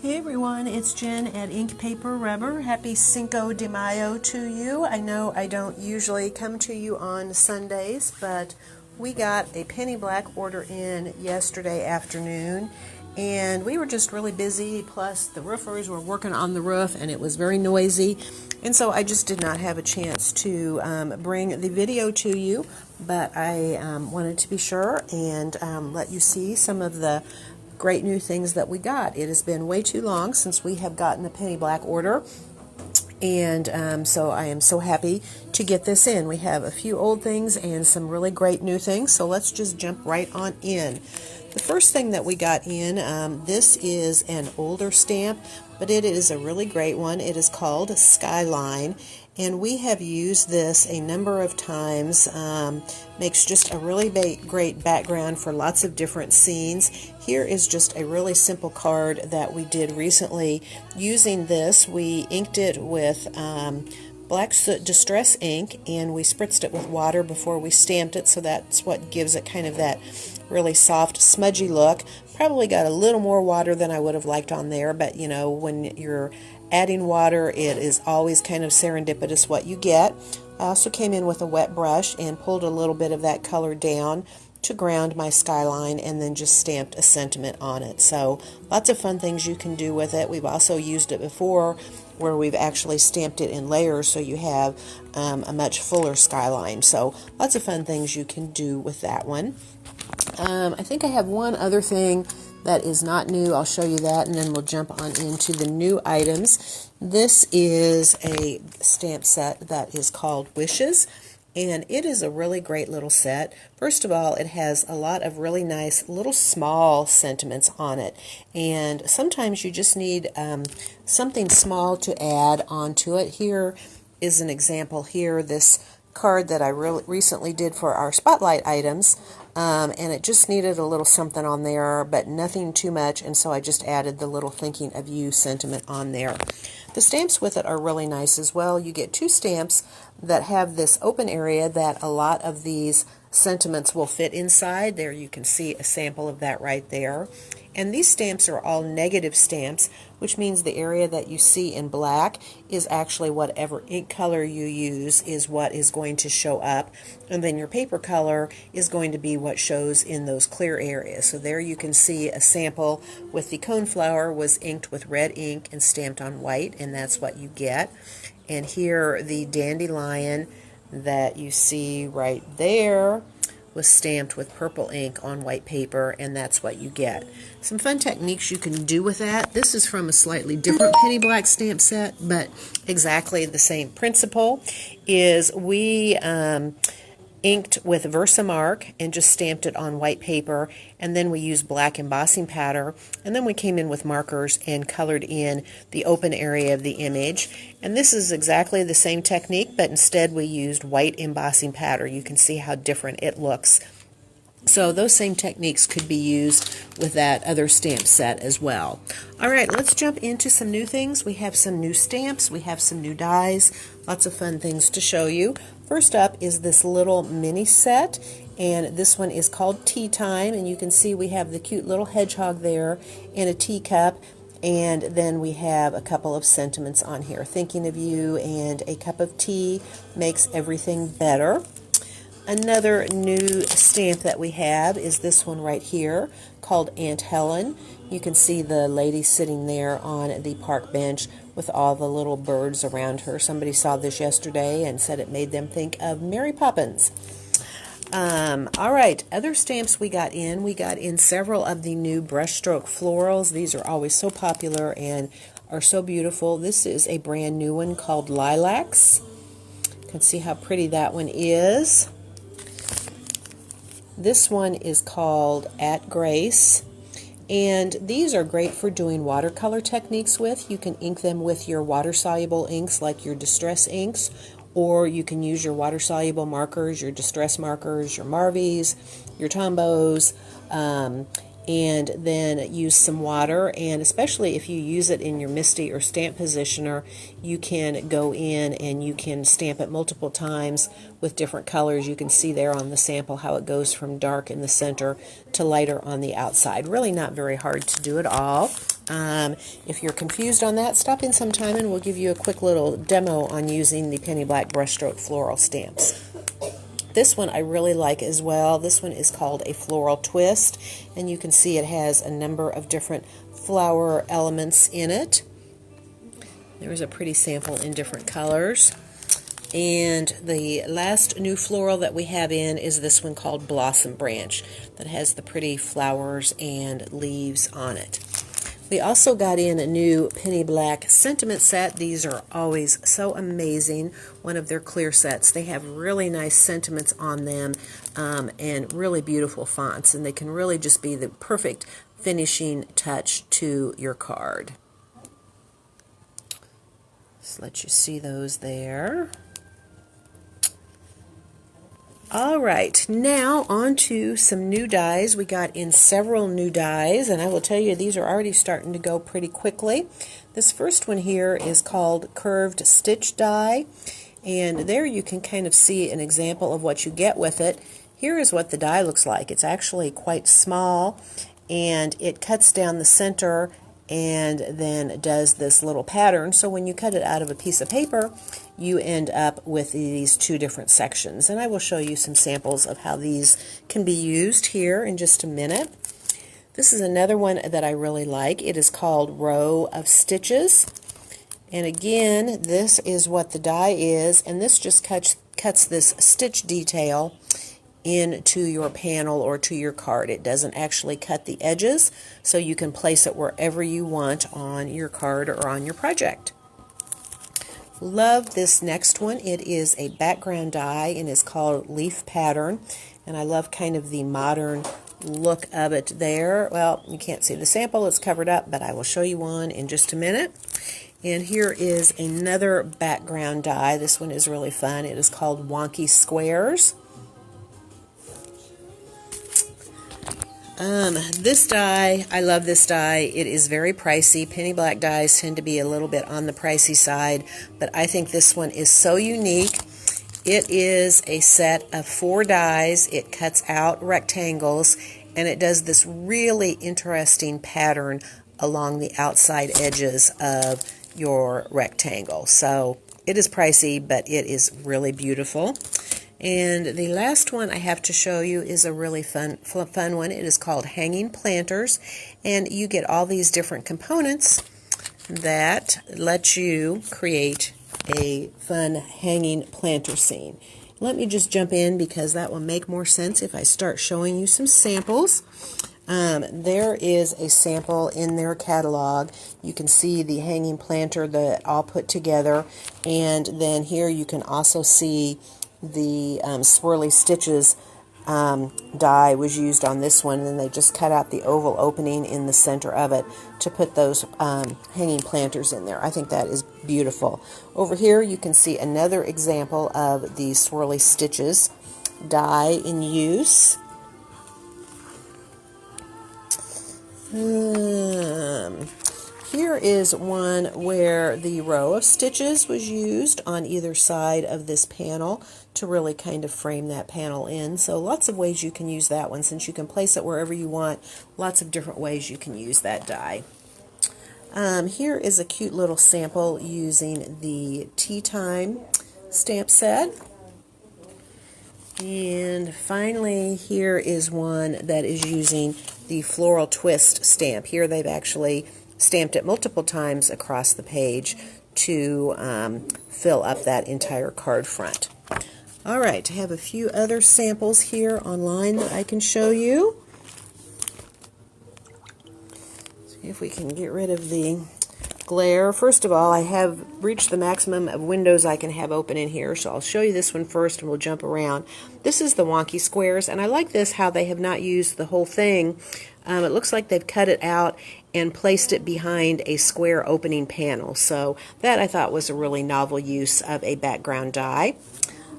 Hey everyone, it's Jen at Ink Paper Rubber. Happy Cinco de Mayo to you. I know I don't usually come to you on Sundays, but we got a penny black order in yesterday afternoon, and we were just really busy, plus the roofers were working on the roof and it was very noisy, and so I just did not have a chance to bring the video to you, but I wanted to be sure and let you see some of the great new things that we got. It has been way too long since we have gotten a penny black order, and so I am so happy to get this in. We have a few old things and some really great new things, so let's just jump right on in. The first thing that we got in, this is an older stamp, but it is a really great one. It is called Skyline, and we have used this a number of times. Makes just a really great background for lots of different scenes. Here is just a really simple card that we did recently. Using this, we inked it with black soot distress ink, and we spritzed it with water before we stamped it, so that's what gives it kind of that really soft, smudgy look. Probably got a little more water than I would have liked on there, but you know, when you're adding water, it is always kind of serendipitous what you get. I also came in with a wet brush and pulled a little bit of that color down to ground my skyline, and then just stamped a sentiment on it. So lots of fun things you can do with it. We've also used it before where we've actually stamped it in layers, so you have a much fuller skyline. So lots of fun things you can do with that one. I think I have one other thing that is not new. I'll show you that, and then we'll jump on into the new items. This is a stamp set that is called Wishes, and it is a really great little set. First of all, it has a lot of really nice little small sentiments on it, and sometimes you just need something small to add onto it. Here is an example here, this card that I recently did for our spotlight items, and it just needed a little something on there, but nothing too much, and so I just added the little thinking of you sentiment on there. The stamps with it are really nice as well. You get two stamps that have this open area that a lot of these sentiments will fit inside. There you can see a sample of that right there. And these stamps are all negative stamps, which means the area that you see in black is actually whatever ink color you use is what is going to show up, and then your paper color is going to be what shows in those clear areas. So there you can see a sample with the coneflower was inked with red ink and stamped on white, and that's what you get. And here the dandelion that you see right there was stamped with purple ink on white paper, and that's what you get. Some fun techniques you can do with that. This is from a slightly different penny black stamp set, but exactly the same principle. Is we inked with Versamark and just stamped it on white paper, and then we used black embossing powder, and then we came in with markers and colored in the open area of the image. And this is exactly the same technique, but instead we used white embossing powder. You can see how different it looks. So those same techniques could be used with that other stamp set as well. All right, let's jump into some new things. We have some new stamps, we have some new dies, lots of fun things to show you. First up is this little mini set, and this one is called Tea Time, and you can see we have the cute little hedgehog there in a teacup, and then we have a couple of sentiments on here. Thinking of you and a cup of tea makes everything better. Another new stamp that we have is this one right here called Aunt Helen. You can see the lady sitting there on the park bench with all the little birds around her. Somebody saw this yesterday and said it made them think of Mary Poppins. All right, other stamps we got in several of the new brushstroke florals. These are always so popular and are so beautiful. This is a brand new one called Lilacs. You can see how pretty that one is. This one is called At Grace, and these are great for doing watercolor techniques with. You can ink them with your water-soluble inks like your distress inks, or you can use your water-soluble markers, your distress markers, your Marvies, your Tombos, and then use some water. And especially if you use it in your MISTI or stamp positioner, you can go in and you can stamp it multiple times with different colors. You can see there on the sample how it goes from dark in the center to lighter on the outside. Really not very hard to do at all. If you're confused on that, stop in sometime and we'll give you a quick little demo on using the Penny Black brushstroke floral stamps. This one I really like as well. This one is called a floral twist, and you can see it has a number of different flower elements in it. There's a pretty sample in different colors. And the last new floral that we have in is this one called Blossom Branch, that has the pretty flowers and leaves on it. We also got in a new Penny Black sentiment set. These are always so amazing. One of their clear sets. They have really nice sentiments on them and really beautiful fonts, and they can really just be the perfect finishing touch to your card. Just let you see those there. Alright, now on to some new dies. We got in several new dies, and I will tell you these are already starting to go pretty quickly. This first one here is called Curved Stitch Die, and there you can kind of see an example of what you get with it. Here is what the die looks like. It's actually quite small, and it cuts down the center and then does this little pattern. So when you cut it out of a piece of paper, you end up with these two different sections. And I will show you some samples of how these can be used here in just a minute. This is another one that I really like. It is called Row of Stitches. And again, this is what the die is, and this just cuts this stitch detail into your panel or to your card. It doesn't actually cut the edges, so you can place it wherever you want on your card or on your project. Love this next one. It is a background die and is called Leaf Pattern, and I love kind of the modern look of it there. Well, you can't see the sample, it's covered up, but I will show you one in just a minute. And here is another background die. This one is really fun. It is called Wonky Squares. This die, I love this die. It is very pricey. Penny Black dies tend to be a little bit on the pricey side, but I think this one is so unique. It is a set of 4 dies. It cuts out rectangles, and it does this really interesting pattern along the outside edges of your rectangle. So it is pricey, but it is really beautiful. And the last one I have to show you is a really fun one. It is called Hanging Planters, and you get all these different components that let you create a fun hanging planter scene. Let me just jump in because that will make more sense if I start showing you some samples. There is a sample in their catalog. You can see the hanging planter that all put together, and then here you can also see the swirly stitches die was used on this one, and then they just cut out the oval opening in the center of it to put those hanging planters in there. I think that is beautiful. Over here you can see another example of the swirly stitches die in use. Here is one where the row of stitches was used on either side of this panel to really kind of frame that panel in. So lots of ways you can use that one, since you can place it wherever you want. Lots of different ways you can use that die. Here is a cute little sample using the Tea Time stamp set. And finally, here is one that is using the Floral Twist stamp. Here they've actually stamped it multiple times across the page to fill up that entire card front. Alright, I have a few other samples here online that I can show you. See if we can get rid of the glare. First of all, I have reached the maximum of windows I can have open in here, so I'll show you this one first and we'll jump around. This is the Wonky Squares, and I like this how they have not used the whole thing. It looks like they've cut it out and placed it behind a square opening panel, so that I thought was a really novel use of a background die.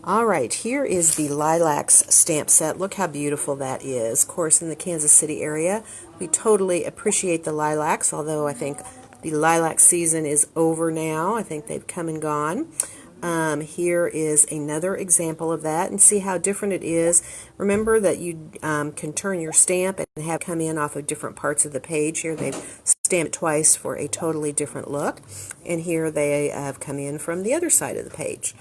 Alright, here is the Lilacs stamp set. Look how beautiful that is. Of course, in the Kansas City area, we totally appreciate the lilacs, although I think the lilac season is over now. I think they've come and gone. Here is another example of that, and see how different it is. Remember that you can turn your stamp and have it come in off of different parts of the page. Here they've stamped it twice for a totally different look, and here they have come in from the other side of the page.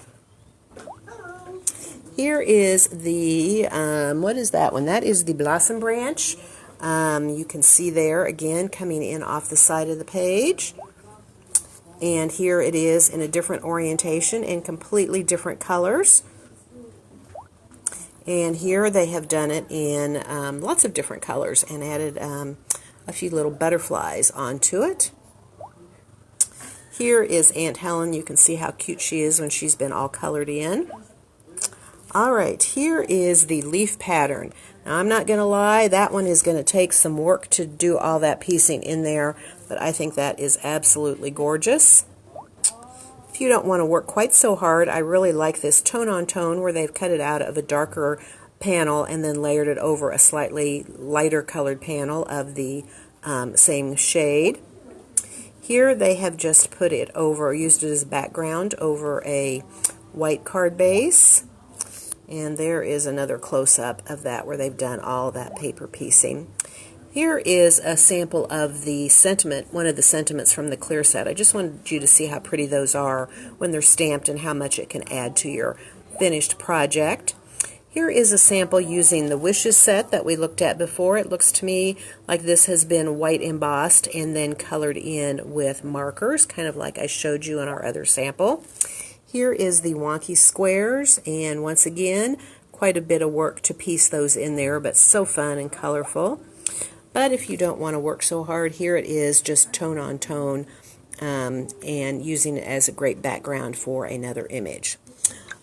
Here is the, what is that one? That is the blossom branch. You can see there, again, coming in off the side of the page. And here it is in a different orientation and completely different colors. And here they have done it in lots of different colors and added a few little butterflies onto it. Here is Aunt Helen. You can see how cute she is when she's been all colored in. Alright, here is the leaf pattern. Now, I'm not going to lie, that one is going to take some work to do all that piecing in there, but I think that is absolutely gorgeous. If you don't want to work quite so hard, I really like this tone on tone where they've cut it out of a darker panel and then layered it over a slightly lighter colored panel of the same shade. Here they have just put it over, used it as background over a white card base. And there is another close-up of that where they've done all that paper piecing. Here is a sample of the sentiment, one of the sentiments from the clear set. I just wanted you to see how pretty those are when they're stamped and how much it can add to your finished project. Here is a sample using the wishes set that we looked at before. It looks to me like this has been white embossed and then colored in with markers, kind of like I showed you in our other sample. Here is the wonky squares, and once again, quite a bit of work to piece those in there, but so fun and colorful. But if you don't want to work so hard, here it is just tone on tone and using it as a great background for another image.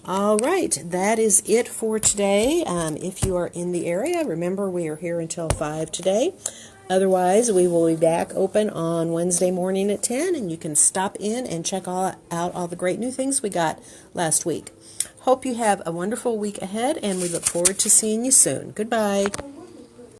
All right, that is it for today. If you are in the area, remember we are here until 5 today. Otherwise, we will be back open on Wednesday morning at 10, and you can stop in and check out all the great new things we got last week. Hope you have a wonderful week ahead, and we look forward to seeing you soon. Goodbye.